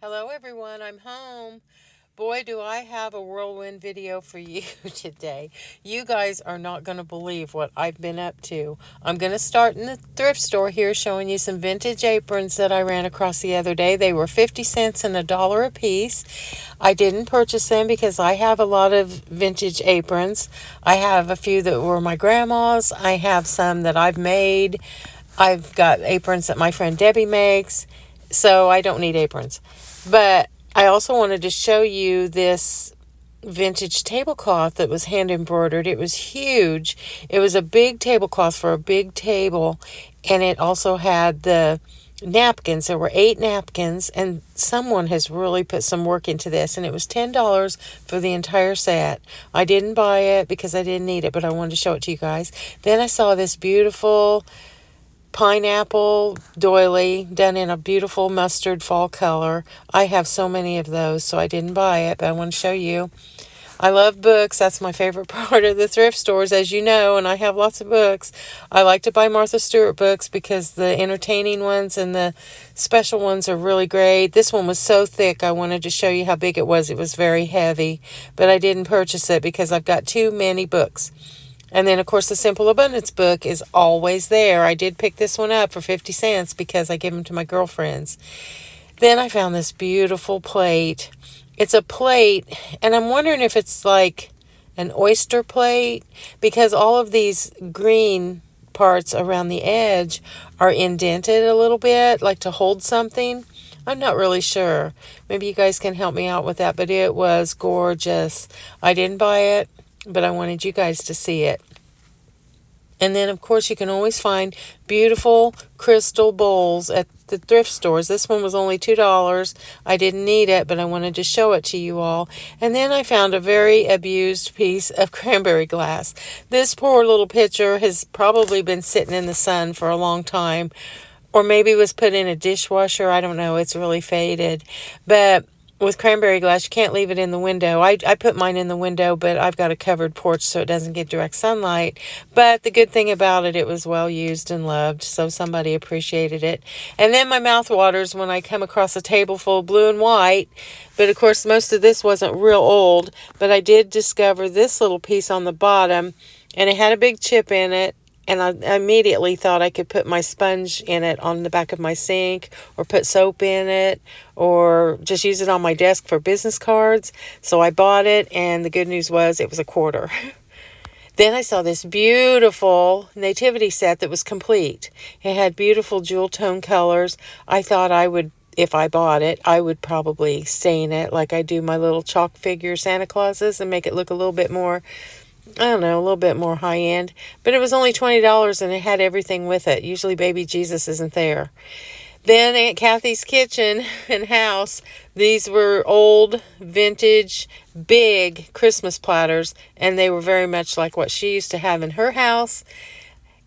Hello everyone, I'm home. Boy, do I have a whirlwind video for you today. You guys are not going to believe what I've been up to. I'm going to start in the thrift store here showing you some vintage aprons that I ran across the other day. They were 50 cents and $1 a piece. I didn't purchase them because I have a lot of vintage aprons. I have a few that were my grandma's. I have some that I've made. I've got aprons that my friend Debbie makes, so I don't need aprons. But I also wanted to show you this vintage tablecloth that was hand embroidered. It was huge. It was a big tablecloth for a big table, and it also had the napkins. There were 8 napkins, and someone has really put some work into this, and it was $10 for the entire set. I didn't buy it because I didn't need it, but I wanted to show it to you guys. Then I saw this beautiful pineapple doily done in a beautiful mustard fall color. I have so many of those, so I didn't buy it, but I want to show you. I love books. That's my favorite part of the thrift stores, as you know, and I have lots of books. I like to buy Martha Stewart books because the entertaining ones and the special ones are really great. This one was so thick, I wanted to show you how big it was. It was very heavy, but I didn't purchase it because I've got too many books. And then, of course, the Simple Abundance book is always there. I did pick this one up for 50 cents because I give them to my girlfriends. Then I found this beautiful plate. It's a plate, and I'm wondering if it's like an oyster plate because all of these green parts around the edge are indented a little bit, like to hold something. I'm not really sure. Maybe you guys can help me out with that, but it was gorgeous. I didn't buy it, but I wanted you guys to see it. And then, of course, you can always find beautiful crystal bowls at the thrift stores. This one was only $2. I didn't need it, but I wanted to show it to you all. And then I found a very abused piece of cranberry glass. This poor little pitcher has probably been sitting in the sun for a long time, or maybe was put in a dishwasher. I don't know. It's really faded. But with cranberry glass, you can't leave it in the window. I put mine in the window, but I've got a covered porch so it doesn't get direct sunlight. But the good thing about it, it was well used and loved, so somebody appreciated it. And then my mouth waters when I come across a table full of blue and white. But of course, most of this wasn't real old, but I did discover this little piece on the bottom, and it had a big chip in it. And I immediately thought I could put my sponge in it on the back of my sink, or put soap in it, or just use it on my desk for business cards. So I bought it, and the good news was it was $0.25. Then I saw this beautiful nativity set that was complete. It had beautiful jewel tone colors. I thought I would, if I bought it, I would probably stain it like I do my little chalk figure Santa Clauses and make it look a little bit more, I don't know, a little bit more high-end. But it was only $20, and it had everything with it. Usually baby Jesus isn't there. Then Aunt Kathy's kitchen and house. These were old, vintage, big Christmas platters, and they were very much like what she used to have in her house.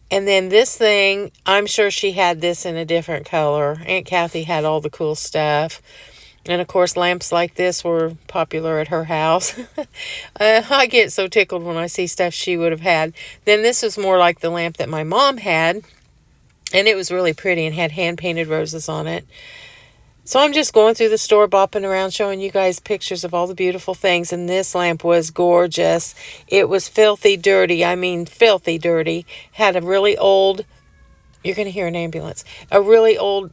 And then this thing, I'm sure she had this in a different color. Aunt Kathy had all the cool stuff. And, of course, lamps like this were popular at her house. I get so tickled when I see stuff she would have had. Then this was more like the lamp that my mom had. And it was really pretty and had hand-painted roses on it. So I'm just going through the store, bopping around, showing you guys pictures of all the beautiful things. And this lamp was gorgeous. It was filthy dirty. I mean, filthy dirty. Had a really old, you're going to hear an ambulance, a really old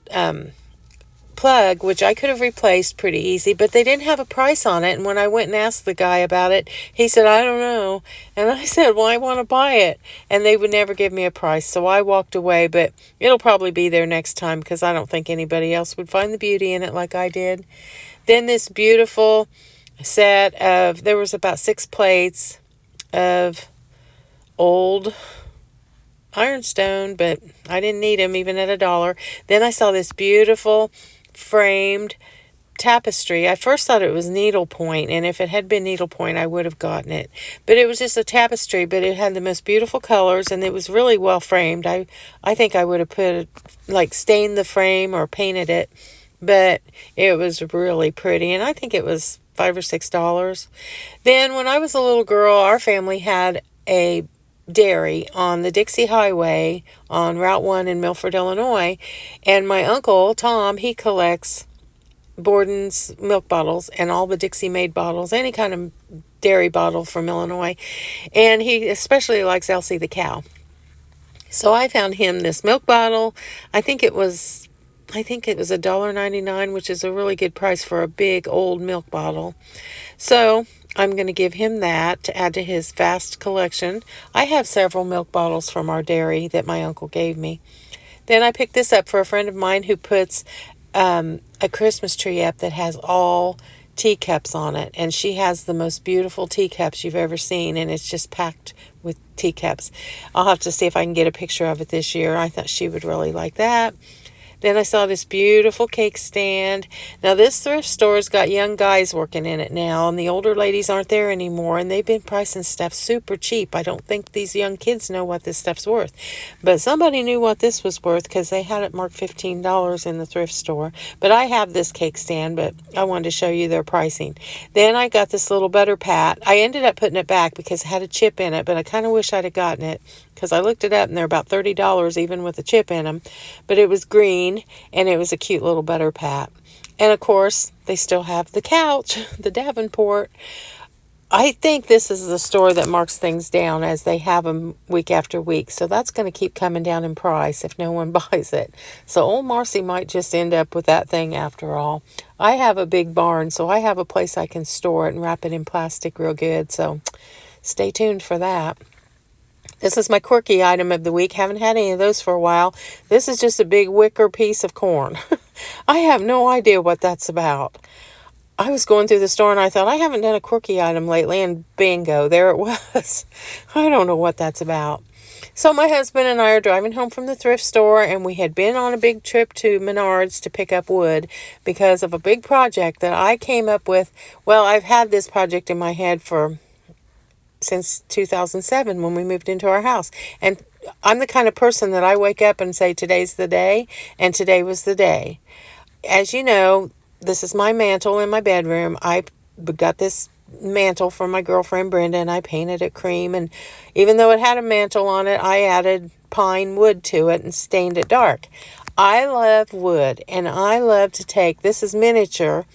plug, which I could have replaced pretty easy, but they didn't have a price on it. And when I went and asked the guy about it, he said, I don't know. And I said, well, I want to buy it. And they would never give me a price. So I walked away, but it'll probably be there next time because I don't think anybody else would find the beauty in it like I did. Then this beautiful set of, there was about 6 plates of old ironstone, but I didn't need them even at $1. Then I saw this beautiful framed tapestry. I first thought it was needlepoint, and if it had been needlepoint, I would have gotten it. But it was just a tapestry, but it had the most beautiful colors, and it was really well framed. I think I would have put, like, stained the frame or painted it, but it was really pretty, and I think it was $5 or $6. Then when I was a little girl, our family had a dairy on the Dixie Highway on Route 1 in Milford, Illinois. And my uncle, Tom, he collects Borden's milk bottles and all the Dixie Made bottles, any kind of dairy bottle from Illinois. And he especially likes Elsie the cow. So I found him this milk bottle. I think it was $1.99, which is a really good price for a big old milk bottle. So I'm going to give him that to add to his vast collection. I have several milk bottles from our dairy that my uncle gave me. Then I picked this up for a friend of mine who puts a Christmas tree up that has all teacups on it. And she has the most beautiful teacups you've ever seen. And it's just packed with teacups. I'll have to see if I can get a picture of it this year. I thought she would really like that. Then I saw this beautiful cake stand. Now, this thrift store's got young guys working in it now, and the older ladies aren't there anymore, and they've been pricing stuff super cheap. I don't think these young kids know what this stuff's worth. But somebody knew what this was worth because they had it marked $15 in the thrift store. But I have this cake stand, but I wanted to show you their pricing. Then I got this little butter pat. I ended up putting it back because it had a chip in it, but I kind of wish I'd have gotten it, because I looked it up and they're about $30 even with a chip in them. But it was green and it was a cute little butter pat. And of course, they still have the couch, the Davenport. I think this is the store that marks things down as they have them week after week. So that's going to keep coming down in price if no one buys it. So old Marcy might just end up with that thing after all. I have a big barn, so I have a place I can store it and wrap it in plastic real good. So stay tuned for that. This is my quirky item of the week. Haven't had any of those for a while. This is just a big wicker piece of corn. I have no idea what that's about. I was going through the store and I thought, I haven't done a quirky item lately, and bingo, there it was. I don't know what that's about. So my husband and I are driving home from the thrift store, and we had been on a big trip to Menards to pick up wood because of a big project that I came up with. Well, I've had this project in my head since 2007 when we moved into our house. And I'm the kind of person that I wake up and say, today's the day, and today was the day. As you know, this is my mantle in my bedroom. I got this mantle from my girlfriend Brenda, and I painted it cream. And even though it had a mantle on it, I added pine wood to it and stained it dark. I love wood, and I love to take, this is miniature.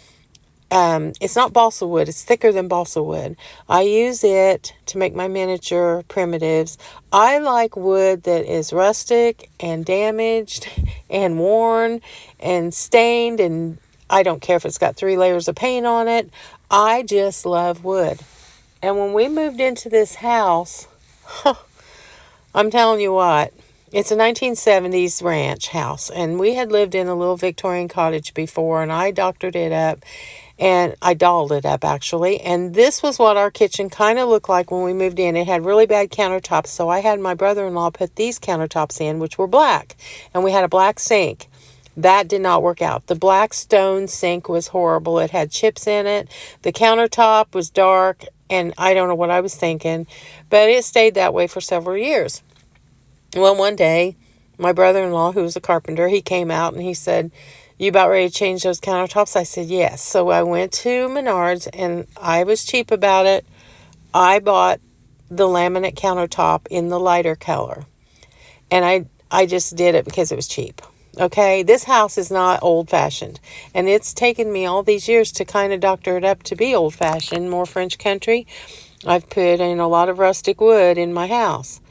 It's not balsa wood. It's thicker than balsa wood. I use it to make my miniature primitives. I like wood that is rustic and damaged and worn and stained, and I don't care if it's got 3 layers of paint on it. I just love wood. And when we moved into this house, I'm telling you what, it's a 1970s ranch house, and we had lived in a little Victorian cottage before, and I doctored it up. And I dolled it up, actually. And this was what our kitchen kind of looked like when we moved in. It had really bad countertops. So I had my brother-in-law put these countertops in, which were black. And we had a black sink. That did not work out. The black stone sink was horrible. It had chips in it. The countertop was dark. And I don't know what I was thinking. But it stayed that way for several years. Well, one day, my brother-in-law, who was a carpenter, he came out and he said, "You about ready to change those countertops?" I said, yes. So I went to Menards, and I was cheap about it. I bought the laminate countertop in the lighter color. And I just did it because it was cheap. Okay, this house is not old-fashioned. And it's taken me all these years to kind of doctor it up to be old-fashioned, more French country. I've put in a lot of rustic wood in my house.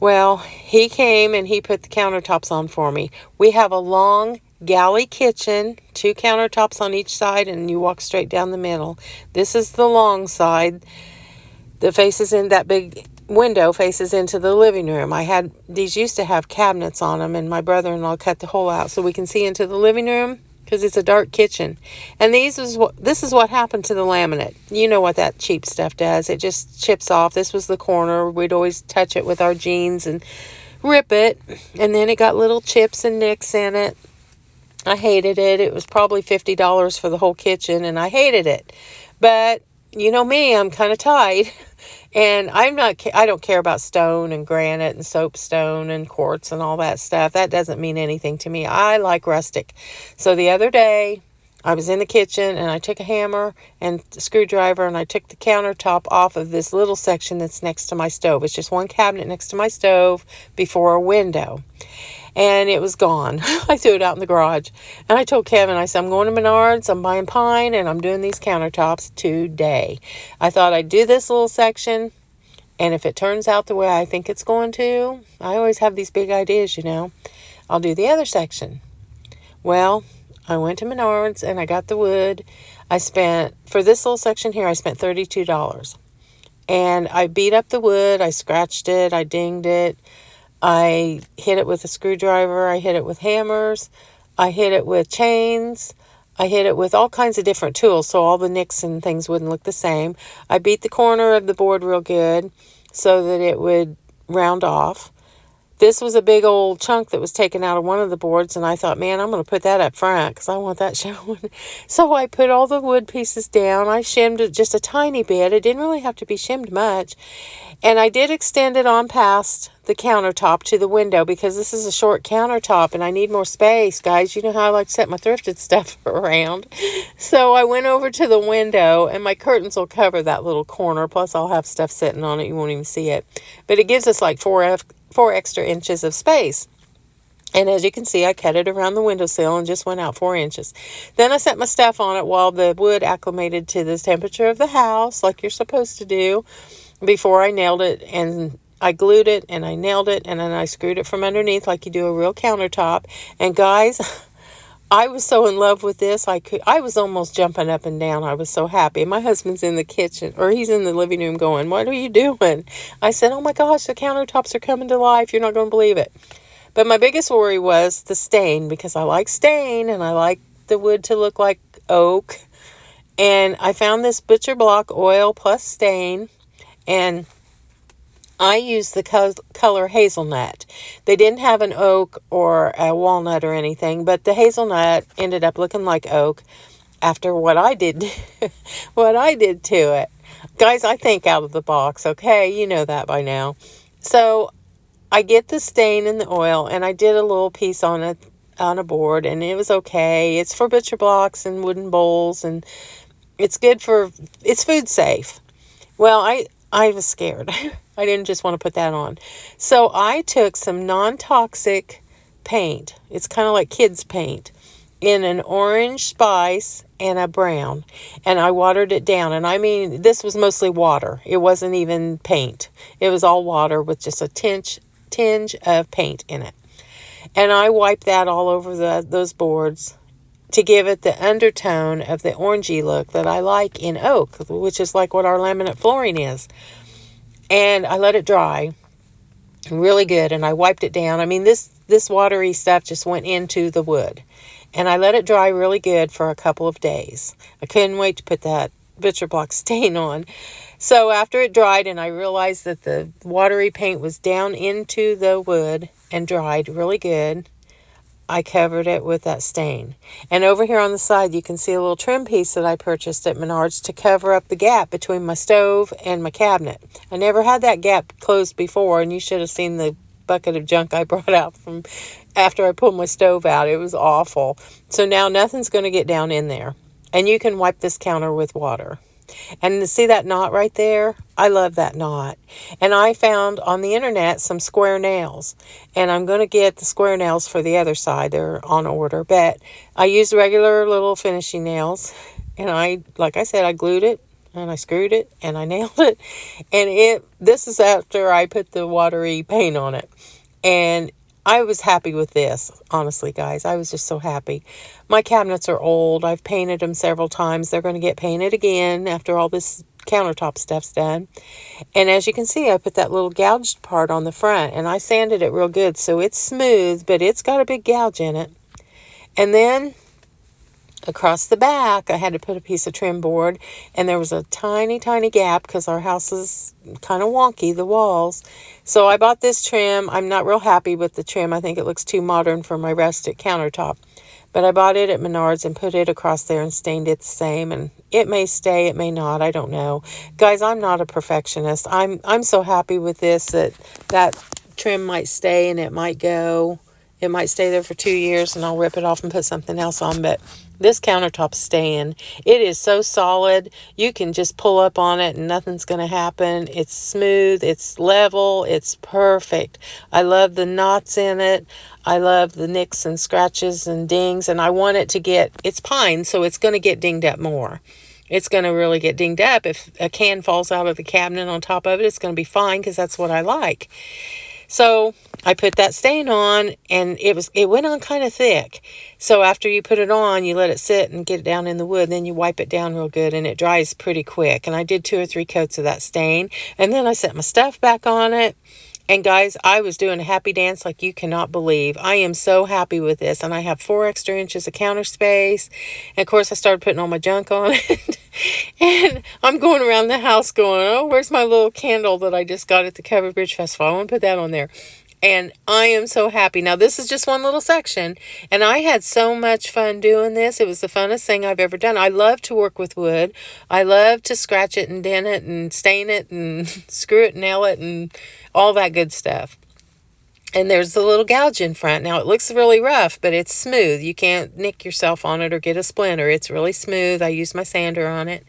Well, he came and he put the countertops on for me. We have a long galley kitchen, 2 countertops on each side, and you walk straight down the middle. This is the long side that faces in, that big window faces into the living room. These used to have cabinets on them, and my brother-in-law cut the hole out so we can see into the living room because it's a dark kitchen. And this is what happened to the laminate. You know what that cheap stuff does. It just chips off. This was the corner. We'd always touch it with our jeans and rip it, and then it got little chips and nicks in it. I hated it. It was probably $50 for the whole kitchen, and I hated it. But you know me, I'm kind of tight, and I don't care about stone and granite and soapstone and quartz and all that stuff. That doesn't mean anything to me. I like rustic. So the other day, I was in the kitchen, and I took a hammer and a screwdriver, and I took the countertop off of this little section that's next to my stove. It's just one cabinet next to my stove before a window. and it was gone. I threw it out in the garage. And I told Kevin, I said, I'm going to Menards, I'm buying pine, and I'm doing these countertops today. I thought I'd do this little section, and if it turns out the way I think it's going to, I always have these big ideas, you know, I'll do the other section. Well, I went to Menards, and I got the wood. I spent, for this little section here, I spent $32. And I beat up the wood, I scratched it, I dinged it. I hit it with a screwdriver. I hit it with hammers. I hit it with chains. I hit it with all kinds of different tools so all the nicks and things wouldn't look the same. I beat the corner of the board real good so that it would round off. This was a big old chunk that was taken out of one of the boards, and I thought, man, I'm going to put that up front because I want that showing. So I put all the wood pieces down. I shimmed it just a tiny bit. It didn't really have to be shimmed much. And I did extend it on past the countertop to the window because this is a short countertop and I need more space, guys. You know how I like to set my thrifted stuff around. So I went over to the window, and my curtains will cover that little corner. Plus I'll have stuff sitting on it. You won't even see it. But it gives us like four extra inches of space. And as you can see, I cut it around the windowsill and just went out 4 inches. Then I set my stuff on it while the wood acclimated to the temperature of the house, like you're supposed to do, before I nailed it. And I glued it, and I nailed it, and then I screwed it from underneath like you do a real countertop. And guys, I was so in love with this. I was almost jumping up and down. I was so happy. My husband's in the kitchen, or he's in the living room going, what are you doing? I said, oh my gosh, the countertops are coming to life. You're not going to believe it. But my biggest worry was the stain, because I like stain and I like the wood to look like oak. And I found this butcher block oil plus stain, and I used the color hazelnut. They didn't have an oak or a walnut or anything, but the hazelnut ended up looking like oak after what I did to it. Guys, I think out of the box, okay? You know that by now. So I get the stain in the oil, and I did a little piece on a board, and it was okay. It's for butcher blocks and wooden bowls, and it's food safe. Well, I was scared. I didn't just want to put that on. So I took some non-toxic paint. It's kind of like kids paint in an orange spice and a brown. And I watered it down. And I mean, this was mostly water. It wasn't even paint. It was all water with just a tinge of paint in it. And I wiped that all over those boards to give it the undertone of the orangey look that I like in oak, which is like what our laminate flooring is. And I let it dry really good, and I wiped it down. I mean, this watery stuff just went into the wood. And I let it dry really good for a couple of days. I couldn't wait to put that butcher block stain on. So after it dried and I realized that the watery paint was down into the wood and dried really good, I covered it with that stain. And over here on the side, you can see a little trim piece that I purchased at Menards to cover up the gap between my stove and my cabinet. I never had that gap closed before, and you should have seen the bucket of junk I brought out from after I pulled my stove out. It was awful. So now nothing's going to get down in there. And you can wipe this counter with water. And to see that knot right there, I love that knot. And I found on the internet some square nails. And I'm going to get the square nails for the other side. They're on order. But I used regular little finishing nails. And like I said, I glued it. And I screwed it. And I nailed it. And this is after I put the watery paint on it. And I was happy with this, honestly, guys. I was just so happy. My cabinets are old. I've painted them several times. They're going to get painted again after all this countertop stuff's done. And as you can see, I put that little gouged part on the front, and I sanded it real good, so it's smooth, but it's got a big gouge in it. And then across the back, I had to put a piece of trim board, and there was a tiny, tiny gap because our house is kind of wonky, the walls. So I bought this trim. I'm not real happy with the trim. I think it looks too modern for my rustic countertop. But I bought it at Menards and put it across there and stained it the same. And it may stay, it may not. I don't know. Guys, I'm not a perfectionist. I'm so happy with this that trim might stay and it might go. It might stay there for 2 years and I'll rip it off and put something else on, but this countertop's staying. It is so solid. You can just pull up on it and nothing's going to happen. It's smooth. It's level. It's perfect. I love the knots in it. I love the nicks and scratches and dings. And I want it to get, it's pine, so it's going to get dinged up more. It's going to really get dinged up. If a can falls out of the cabinet on top of it, it's going to be fine because that's what I like. So I put that stain on, and it went on kind of thick. So after you put it on, you let it sit and get it down in the wood. Then you wipe it down real good, and it dries pretty quick. And I did 2 or 3 coats of that stain. And then I set my stuff back on it. And guys, I was doing a happy dance like you cannot believe. I am so happy with this. And I have 4 extra inches of counter space. And of course, I started putting all my junk on it. And I'm going around the house going, oh, where's my little candle that I just got at the Covered Bridge Festival? I want to put that on there. And I am so happy. Now, this is just one little section. And I had so much fun doing this. It was the funnest thing I've ever done. I love to work with wood. I love to scratch it and dent it and stain it and screw it, nail it, and all that good stuff. And there's the little gouge in front. Now, it looks really rough, but it's smooth. You can't nick yourself on it or get a splinter. It's really smooth. I use my sander on it.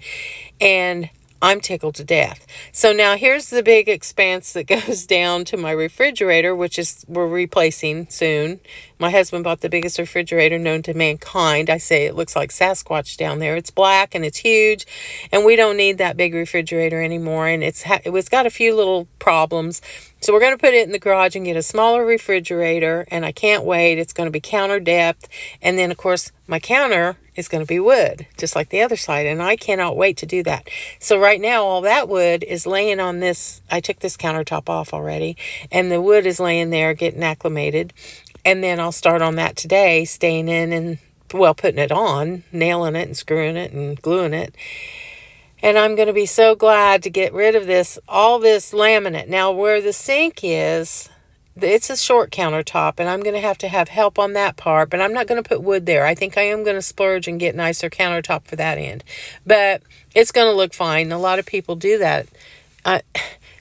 And I'm tickled to death. So now here's the big expanse that goes down to my refrigerator, which is we're replacing soon. My husband bought the biggest refrigerator known to mankind. I say it looks like Sasquatch down there. It's black and it's huge, and we don't need that big refrigerator anymore. And it's got a few little problems. So we're going to put it in the garage and get a smaller refrigerator, and I can't wait. It's going to be counter depth, and then, of course, my counter is going to be wood, just like the other side, and I cannot wait to do that. So right now, all that wood is laying on this. I took this countertop off already, and the wood is laying there getting acclimated, and then I'll start on that today, staining and, well, putting it on, nailing it and screwing it and gluing it. And I'm going to be so glad to get rid of all this laminate. Now, where the sink is, it's a short countertop, and I'm going to have help on that part, but I'm not going to put wood there. I think I am going to splurge and get nicer countertop for that end. But it's going to look fine. A lot of people do that.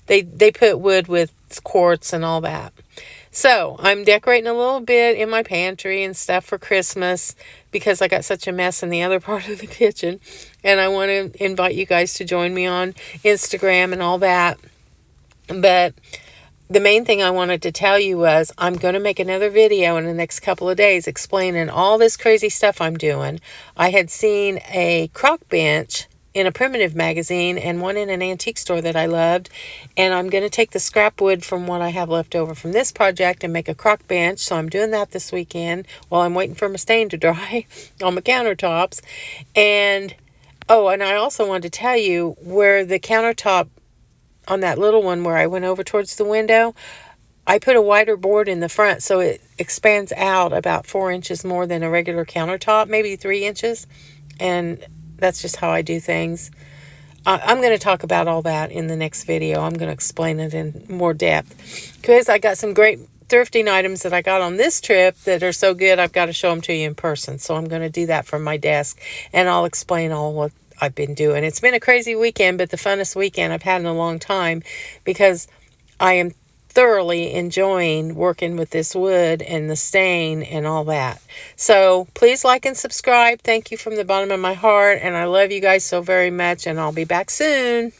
They put wood with quartz and all that. So I'm decorating a little bit in my pantry and stuff for Christmas because I got such a mess in the other part of the kitchen. And I want to invite you guys to join me on Instagram and all that. But the main thing I wanted to tell you was I'm going to make another video in the next couple of days explaining all this crazy stuff I'm doing. I had seen a crock bench in a primitive magazine and one in an antique store that I loved. And I'm going to take the scrap wood from what I have left over from this project and make a crock bench. So I'm doing that this weekend while I'm waiting for my stain to dry on my countertops. And, oh, and I also wanted to tell you where the countertop on that little one where I went over towards the window, I put a wider board in the front so it expands out about 4 inches more than a regular countertop, maybe 3 inches. And that's just how I do things. I'm going to talk about all that in the next video. I'm going to explain it in more depth. Because I got some great thrifting items that I got on this trip that are so good, I've got to show them to you in person. So I'm going to do that from my desk. And I'll explain all what I've been doing. It's been a crazy weekend, but the funnest weekend I've had in a long time. Because I am thoroughly enjoying working with this wood and the stain and all that. So please like and subscribe. Thank you from the bottom of my heart, and I love you guys so very much, and I'll be back soon.